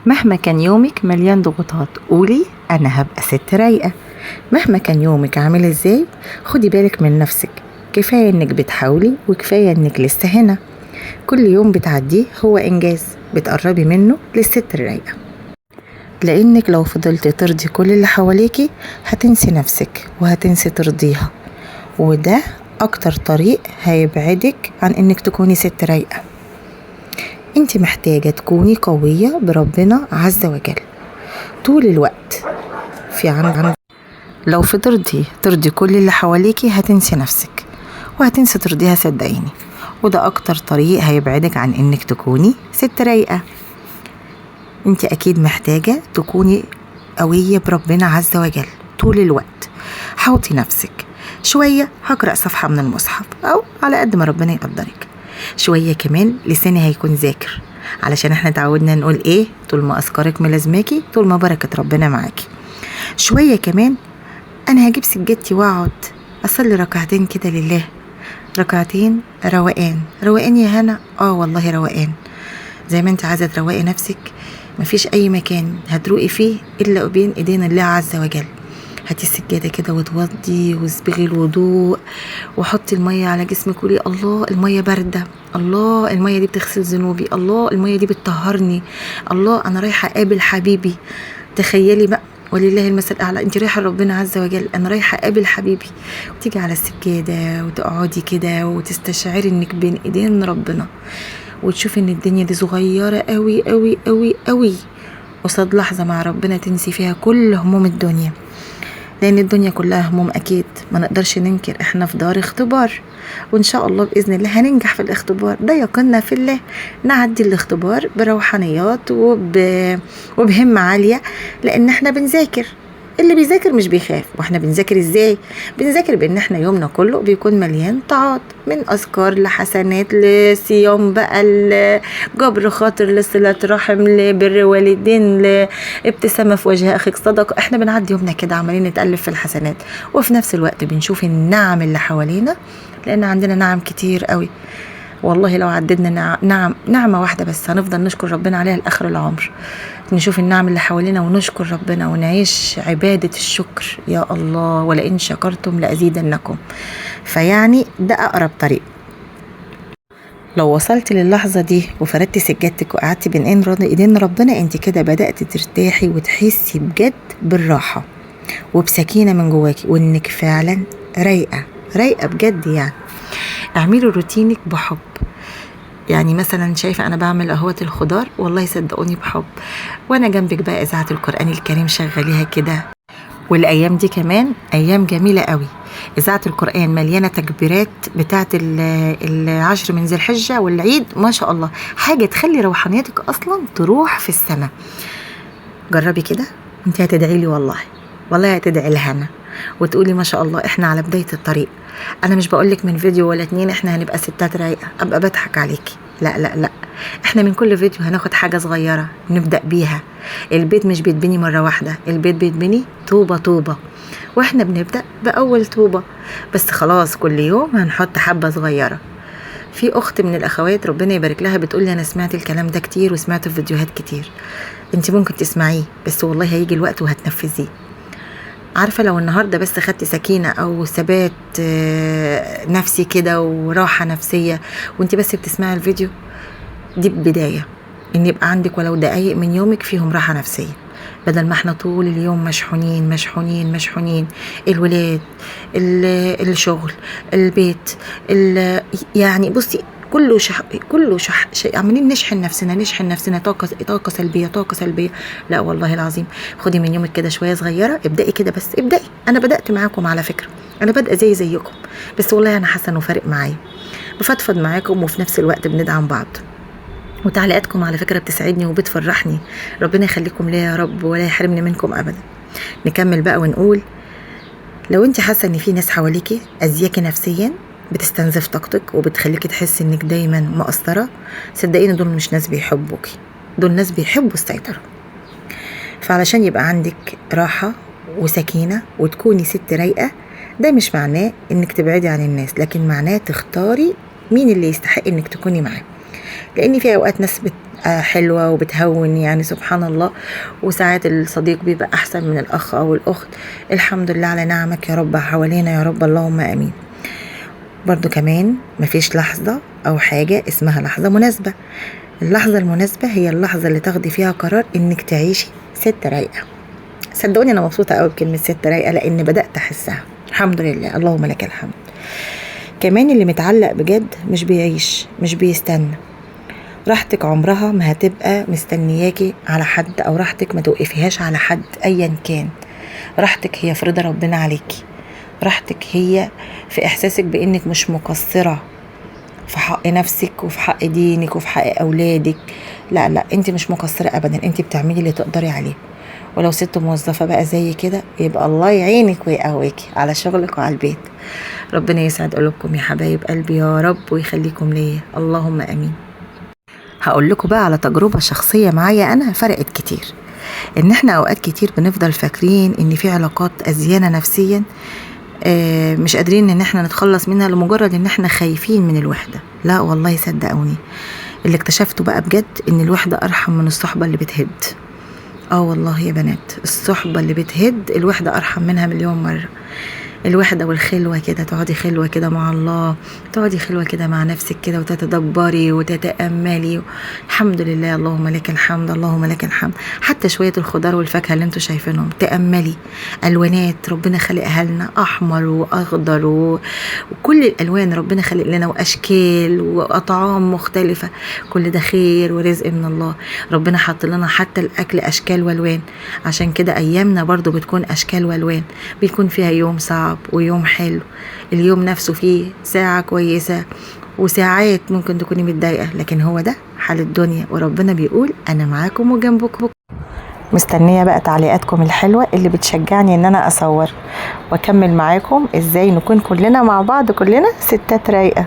مهما كان يومك مليان ضغوطات قولي أنا هبقى ست رايقة. مهما كان يومك عامل ازاي خدي بالك من نفسك، كفاية انك بتحاولي وكفاية انك لسه هنا. كل يوم بتعديه هو إنجاز بتقربي منه للست الرايقة، لأنك لو فضلتي ترضي كل اللي حواليكي هتنسي نفسك وهتنسي ترضيها، وده أكتر طريق هيبعدك عن انك تكوني ست رايقة. انت محتاجة تكوني قوية بربنا عز وجل طول الوقت. في عند لو ترضي كل اللي حواليكي هتنسي نفسك وهتنسي ترضيها صدقيني، وده اكتر طريق هيبعدك عن انك تكوني ست رايقة. انت اكيد محتاجة تكوني قوية بربنا عز وجل طول الوقت. حوطي نفسك شوية، هقرأ صفحة من المصحف او على قد ما ربنا يقدرك. شوية كمان لساني هيكون ذاكر، علشان احنا تعودنا نقول ايه؟ طول ما اذكارك ملازماكي طول ما بركة ربنا معاكي. شوية كمان انا هجيب سجادتي واقعد اصلي ركعتين كده لله، ركعتين روقان يا هنا. والله روقان، زي ما انت عايزة تروقي نفسك. مفيش اي مكان هتروقي فيه الا بين ايدين الله عز وجل. هاتي السجادة كده وتوضي واسبغي الوضوء وحطي المية على جسمك وقولي الله المية باردة، الله المية دي بتغسل ذنوبي، الله المية دي بتطهرني، الله انا رايحة اقابل حبيبي. تخيلي بقى ولله المثل الاعلى، انت رايحة لربنا عز وجل، انا رايحة اقابل حبيبي. وتيجي على السجادة وتقعدي كده وتستشعري انك بين ايدين ربنا، وتشوفي ان الدنيا دي صغيرة قوي قوي قوي قوي قصاد لحظة مع ربنا تنسي فيها كل هموم الدنيا. لأن الدنيا كلها هموم أكيد، ما نقدرش ننكر، احنا في دار اختبار، وإن شاء الله بإذن الله هننجح في الاختبار ده، يقيننا في الله. نعدي الاختبار بروحانيات وبهمة عالية، لأن احنا بنذاكر. اللي بيذاكر مش بيخاف. واحنا بنذاكر ازاي؟ بنذاكر بان احنا يومنا كله بيكون مليان طاعات، من اذكار لحسنات لصيام بقى لجبر خاطر لصلة رحم لبر والدين لابتسامة في وجه اخيك صدقة. احنا بنعدي يومنا كده عمالين نتألف في الحسنات، وفي نفس الوقت بنشوف النعم اللي حوالينا، لان عندنا نعم كتير قوي. والله لو عددنا نعمة واحدة بس هنفضل نشكر ربنا عليها لآخر العمر. نشوف النعم اللي حوالينا ونشكر ربنا ونعيش عبادة الشكر. يا الله ولئن شكرتم لأزيدنكم. فيعني ده أقرب طريق. لو وصلت للحظة دي وفردتي سجادتك وقعدتي بين ايدين ربنا، انت كده بدأت ترتاحي وتحسي بجد بالراحة وبسكينة من جواكي، وانك فعلا رايقة بجد. يعني اعملي روتينك بحب. يعني مثلا شايفة انا بعمل قهوة الخضار، والله صدقوني بحب، وانا جنبك بقى اذاعة القرآن الكريم شغليها كده. والايام دي كمان ايام جميلة قوي، اذاعة القرآن مليانة تكبيرات بتاعت العشر من ذي الحجة والعيد، ما شاء الله، حاجة تخلي روحانيتك اصلا تروح في السماء. جربي كده، انت هتدعي لي والله هتدعي لهنا وتقولي ما شاء الله احنا على بداية الطريق. انا مش بقولك من فيديو ولا 2 احنا هنبقى ستات رايقة، ابقى بضحك عليكي. لا، احنا من كل فيديو هناخد حاجة صغيرة نبدأ بيها. البيت مش بيتبني مرة واحدة، البيت بيتبني طوبة، واحنا بنبدأ بأول طوبة بس. خلاص كل يوم هنحط حبة صغيرة. في اخت من الاخوات ربنا يبارك لها بتقولي انا سمعت الكلام ده كتير وسمعته في فيديوهات كتير. انت ممكن تسمعيه بس والله هيجي الوقت وهتنفذيه. عارفة لو النهاردة بس خدت سكينة او ثبات نفسي كده وراحة نفسية وانت بس بتسمعي الفيديو دي، بداية ان يبقى عندك ولو دقايق من يومك فيهم راحة نفسية، بدل ما احنا طول اليوم مشحونين. الولاد، الشغل، البيت، يعني بصي كله عمالين نشحن نفسنا طاقة سلبية. لا والله العظيم، خدي من يومك كده شوية صغيرة، ابدأي كده بس، ابدأي. انا بدأت معاكم على فكرة، انا بادئة زيكم، بس والله انا حاسة انه فارق معايا. بفضفض معاكم وفي نفس الوقت بندعم بعض، وتعليقاتكم على فكرة بتسعدني وبتفرحني. ربنا يخليكم ليا يا رب ولا يحرمني منكم ابدا. نكمل بقى ونقول، لو انت حاسة ان في ناس حواليكي اذياكي نفسيا بتستنزف طاقتك وبتخليكي تحسي انك دايما مقصرة، صدقيني دول مش ناس بيحبوكي، دول ناس بيحبوا السيطرة. فعلشان يبقى عندك راحة وسكينة وتكوني ست رايقة، ده مش معناه انك تبعدي عن الناس، لكن معناه تختاري مين اللي يستحق انك تكوني معاه. لان في اوقات ناس حلوة وبتهون يعني سبحان الله. وساعات الصديق بيبقى أحسن من الأخ أو الأخت. الحمد لله على نعمك يا رب حوالينا يا رب، اللهم آمين. برضو كمان مفيش لحظة أو حاجة اسمها لحظة مناسبة. اللحظة المناسبة هي اللحظة اللي تاخدي فيها قرار إنك تعيشي ست رايقة. صدقوني أنا مبسوطة قوي بكلمة ست رايقة، لأن بدأت أحسها الحمد لله، اللهم لك الحمد. كمان اللي متعلق بجد مش بيعيش، مش بيستنى. راحتك عمرها ما هتبقى مستنياكي على حد، أو راحتك ما توقفيهاش على حد أيا كان. راحتك هي في رضا ربنا عليكي، راحتك هي في إحساسك بإنك مش مقصرة في حق نفسك وفي حق دينك وفي حق أولادك. لا لا، انت مش مقصرة أبدا، انت بتعملي اللي تقدري عليه. ولو ست موظفة بقى زي كده يبقى الله يعينك ويقويكي على شغلك وعلى البيت. ربنا يسعد قلوبكم يا حبايب قلبي يا رب، ويخليكم ليا، اللهم امين. هقول لكم بقى على تجربة شخصية معايا أنا فرقت كتير. إن إحنا أوقات كتير بنفضل فاكرين إن في علاقات أذيانة نفسيا، مش قادرين إن إحنا نتخلص منها لمجرد إن إحنا خايفين من الوحدة. لا والله صدقوني، اللي اكتشفته بقى بجد إن الوحدة أرحم من الصحبة اللي بتهد. والله يا بنات، الصحبة اللي بتهد الوحدة أرحم منها مليون مرة. الوحدة والخلوة كده، تقعدي خلوة كده مع الله، تقعدي خلوة كده مع نفسك كده وتتدبري وتتأملي. الحمد لله، اللهم لك الحمد، اللهم لك الحمد. حتى شوية الخضار والفاكهة اللي انتوا شايفينهم، تأملي ألوانات ربنا خلقها لنا، أحمر وأخضر وكل الألوان ربنا خلق لنا، وأشكال وأطعام مختلفة. كل ده خير ورزق من الله. ربنا حط لنا حتى الأكل أشكال والوان، عشان كده أيامنا برضو بتكون أشكال والوان. بيكون فيها يوم صعب ويوم حلو. اليوم نفسه فيه ساعة كويسة وساعات ممكن تكوني متضايقة، لكن هو ده حال الدنيا، وربنا بيقول أنا معاكم وجنبكم. مستنية بقى تعليقاتكم الحلوة اللي بتشجعني ان انا اصور واكمل معاكم ازاي نكون كلنا مع بعض، كلنا ستات رايقة.